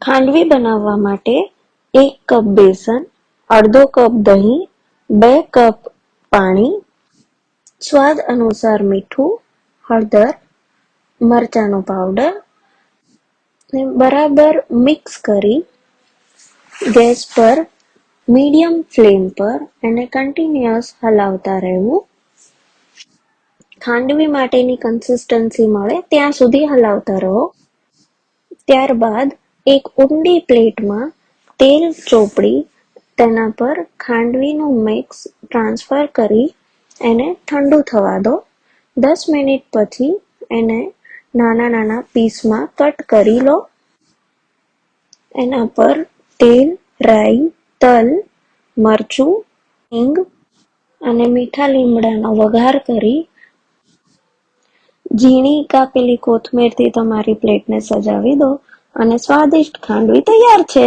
ખાંડવી બનાવવા માટે 1 કપ બેસન, અડધો કપ દહીં, 2 કપ પાણી, સ્વાદ અનુસાર મીઠું, હળદર, મરચાંનો પાવડર બરાબર મિક્સ કરી ગેસ પર મીડિયમ ફ્લેમ પર એને કન્ટિન્યુઅસ હલાવતા રહેવું. ખાંડવી માટેની કન્સિસ્ટન્સી મળે ત્યાં સુધી હલાવતા રહો. ત્યારબાદ એક ઊંડી પ્લેટમાં તેલ ચોપડી તેના પર ખાંડવીનું મિક્સ ટ્રાન્સફર કરી એને ઠંડુ થવા દો. 10 મિનિટ પછી એને નાના નાના પીસમાં કટ કરી લો. એના પર તેલ, રાઈ, તલ, મરચું, હિંગ અને મીઠા લીમડાનો વઘાર કરી ઝીણી કાપેલી કોથમીરથી તમારી પ્લેટને સજાવી દો અને સ્વાદિષ્ટ ખાંડવી તૈયાર છે.